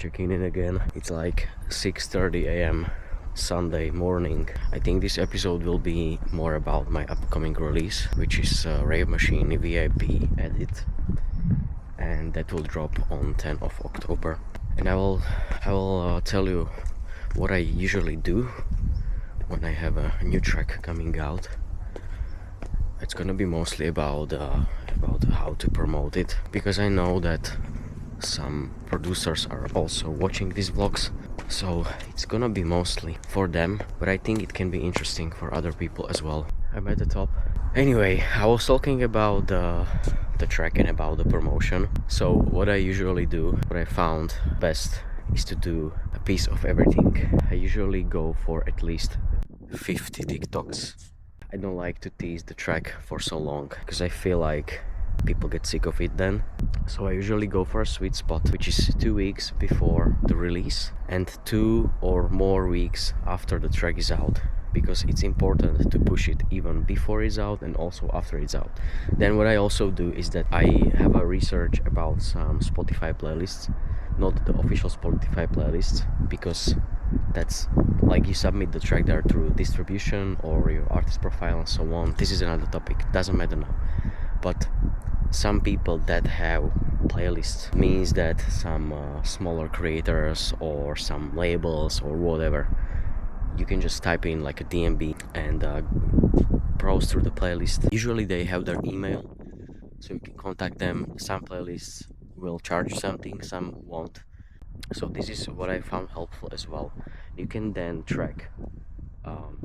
checking in again. It's like 6:30 a.m. Sunday morning. I think this episode will be more about my upcoming release, which is Rave Machine VIP Edit, and that will drop on 10th of October. And I will tell you what I usually do when I have a new track coming out. It's gonna be mostly about how to promote it, because I know that some producers are also watching these vlogs, so it's gonna be mostly for them, but I think it can be interesting for other people as well. I'm at the top. Anyway, I was talking about the track and about the promotion. So what I usually do, what I found best, is to do a piece of everything. I usually go for at least 50 TikToks. I don't like to tease the track for so long, because I feel like people get sick of it then. So I usually go for a sweet spot, which is 2 weeks before the release and 2 or more weeks after the track is out, because it's important to push it even before it's out and also after it's out. Then what I also do is that I have a research about some Spotify playlists, not the official Spotify playlists, because that's like you submit the track there through distribution or your artist profile and so on. This is another topic, doesn't matter now. But some people that have playlists means that some smaller creators or some labels or whatever, you can just type in like a DMB and browse through the playlist. Usually they have their email, so you can contact them. Some playlists will charge you something, some won't. So this is what I found helpful as well. You can then track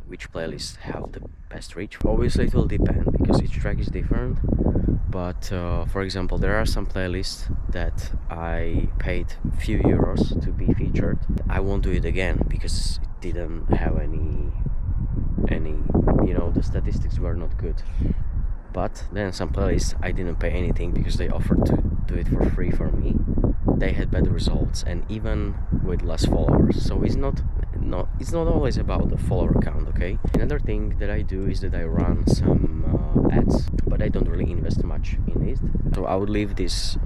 which playlists have the best reach. Obviously it will depend, because each track is different, but for example, there are some playlists that I paid few euros to be featured. I won't do it again because it didn't have any the statistics were not good. But then some playlists I didn't pay anything because they offered to do it for free for me. They had better results, and even with less followers. So it's not always about the follower count, okay? Another thing that I do is that I run some ads, but I don't really invest much in it. So I would leave this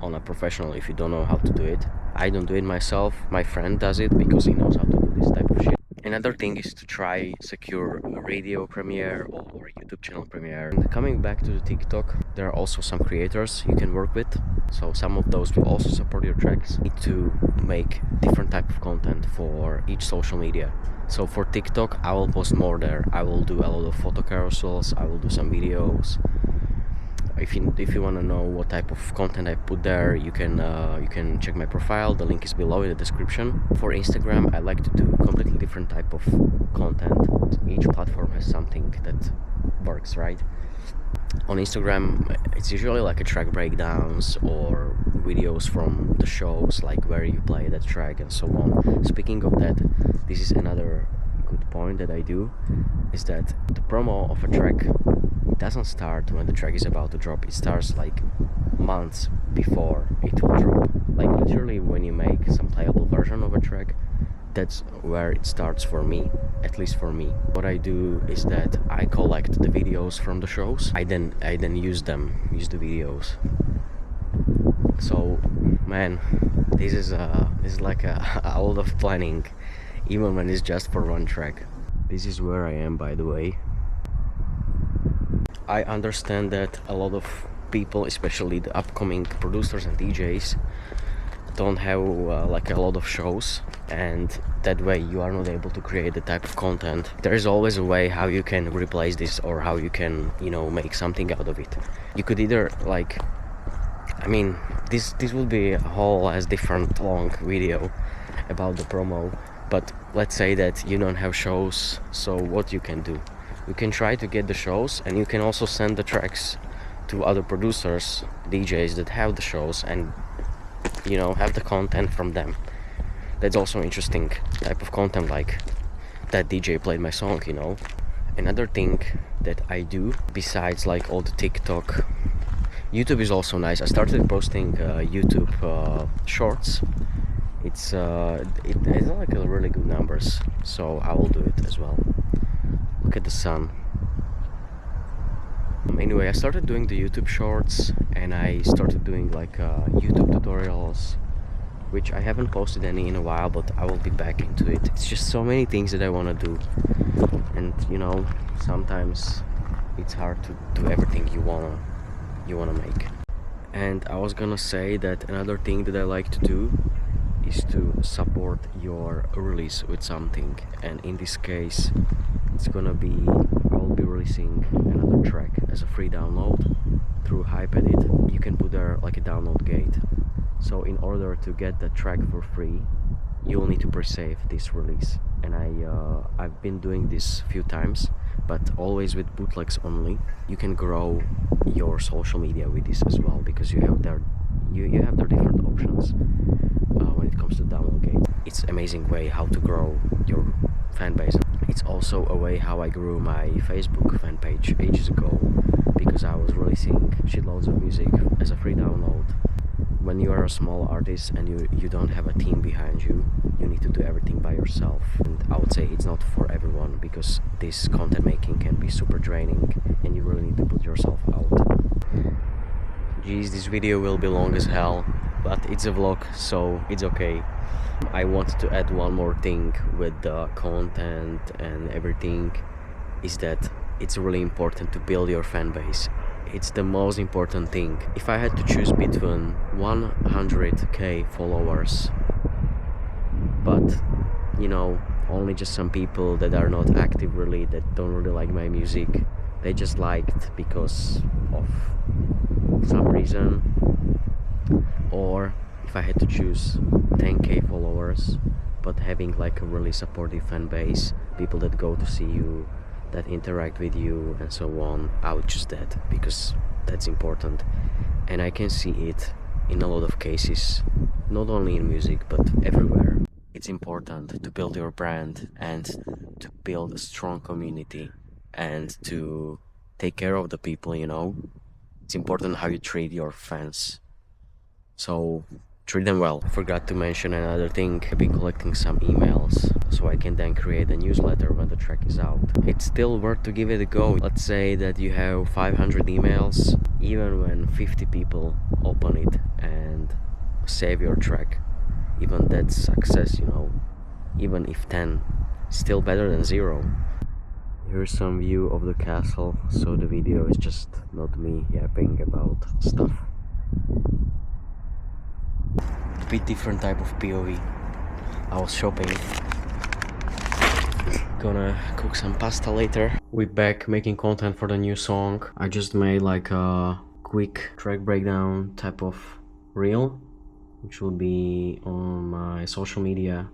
on a professional if you don't know how to do it. I don't do it myself. My friend does it because he knows how to do this type of shit. Another thing is to try secure a radio premiere or YouTube channel premiere. And coming back to the TikTok, there are also some creators you can work with. So some of those will also support your tracks. You need to make different type of content for each social media. So for TikTok, I will post more there. I will do a lot of photo carousels. I will do some videos. If you want to know what type of content I put there, you can check my profile. The link is below in the description. For Instagram, I like to do completely different type of content. Each platform has something that works, right? On Instagram, it's usually like a track breakdowns or videos from the shows, like where you play that track and so on. Speaking of that, this is another good point that I do, is that the promo of a track doesn't start when the track is about to drop. It starts like months before it will drop. Like literally when you make some playable version of a track, that's where it starts for me, at least for me. What I do is that I collect the videos from the shows. I then use the videos. So man, this is like a lot of planning, even when it's just for one track. This is where I am, by the way. I understand that a lot of people, especially the upcoming producers and DJs, don't have like a lot of shows, and that way you are not able to create the type of content. There is always a way how you can replace this, or how you can make something out of it. You could either this will be a whole as different long video about the promo, but let's say that you don't have shows. So what you can do, you can try to get the shows, and you can also send the tracks to other producers, DJs that have the shows, and have the content from them. That's also interesting type of content, like that DJ played my song. Another thing that I do, besides like all the TikTok, YouTube is also nice. I started posting YouTube shorts. It has like a really good numbers, so I will do it as well. Look at the sun. Anyway, I started doing the YouTube shorts, and I started doing like YouTube tutorials which I haven't posted any in a while, but I will be back into it. It's just so many things that I want to do, and you know, sometimes it's hard to do everything you wanna make. And I was gonna say that another thing that I like to do is to support your release with something, and in this case it's gonna be, I will be releasing another track as a free download through Hypedit. You can put there like a download gate, so in order to get the track for free you will need to pre-save this release. And I've been doing this few times, but always with bootlegs only. You can grow your social media with this as well, because you have their different options when it comes to download gate. It's amazing way how to grow your fan base. It's also a way how I grew my Facebook fan page ages ago, because I was releasing shitloads of music as a free download. When you are a small artist and you don't have a team behind you, you need to do everything by yourself. And I would say it's not for everyone, because this content making can be super draining and you really need to put yourself out. Geez, this video will be long as hell, but it's a vlog, so it's okay. I wanted to add one more thing with the content and everything, is that it's really important to build your fan base. It's the most important thing. If I had to choose between 100k followers, but you know, only just some people that are not active really, that don't really like my music, they just liked because of some reason, or if I had to choose 10k followers but having like a really supportive fan base, people that go to see you, that interact with you and so on, I would choose that, because that's important. And I can see it in a lot of cases, not only in music but everywhere. It's important to build your brand and to build a strong community and to take care of the people, you know. It's important how you treat your fans, so treat them well. I forgot to mention another thing. I've been collecting some emails so I can then create a newsletter when the track is out. It's still worth to give it a go. Let's say that you have 500 emails, even when 50 people open it and save your track, even that's success, you know. Even if 10, still better than 0. Here's some view of the castle, so the video is just not me yapping about stuff. A bit different type of POV. I was shopping. Gonna cook some pasta later. We're back making content for the new song. I just made like a quick track breakdown type of reel, which will be on my social media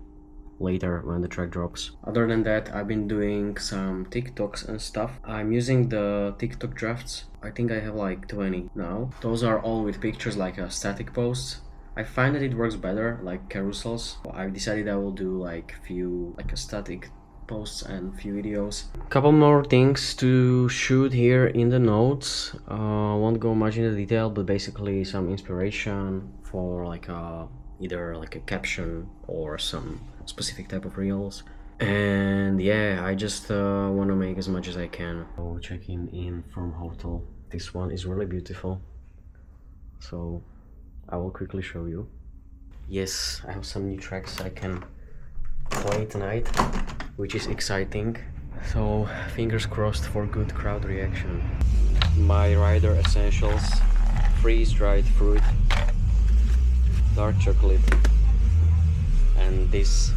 later when the track drops. Other than that, I've been doing some TikToks and stuff. I'm using the TikTok drafts. I think I have like 20 now. Those are all with pictures, like a static posts. I find that it works better, like carousels. I've decided I will do like a static posts and few videos. Couple more things to shoot here in the notes. Won't go much into detail, but basically some inspiration for like either like a caption or some specific type of reels. And yeah, I just want to make as much as I can. So checking in from hotel. This one is really beautiful, so I will quickly show you. Yes, I have some new tracks I can play tonight, which is exciting. So fingers crossed for good crowd reaction. My rider essentials: freeze-dried fruit, dark chocolate, and this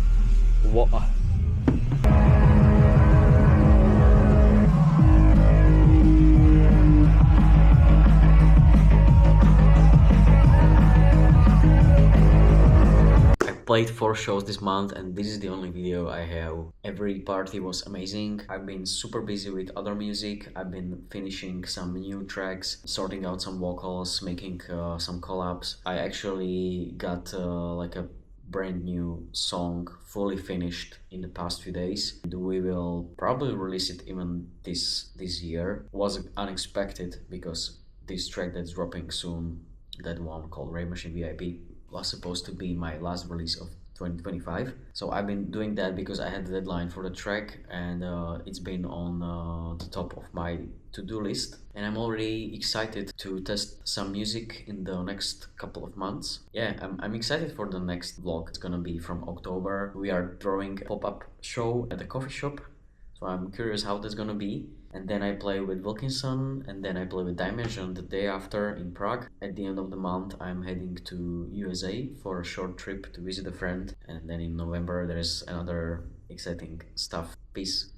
played 4 shows this month, and this is the only video I have. Every party was amazing. I've been super busy with other music. I've been finishing some new tracks, sorting out some vocals, making some collabs. I actually got like a brand new song fully finished in the past few days. We will probably release it even this year. Was unexpected, because this track that's dropping soon, that one called Rave Machine VIP, was supposed to be my last release of 2025. So I've been doing that because I had the deadline for the track, and it's been on the top of my to-do list, and I'm already excited to test some music in the next couple of months. Yeah, I'm excited for the next vlog. It's gonna be from October. We are throwing a pop-up show at a coffee shop, so I'm curious how that's gonna be. And then I play with Wilkinson, and then I play with Dimension the day after in Prague. At the end of the month, I'm heading to USA for a short trip to visit a friend, and then in November there is another exciting stuff. Peace.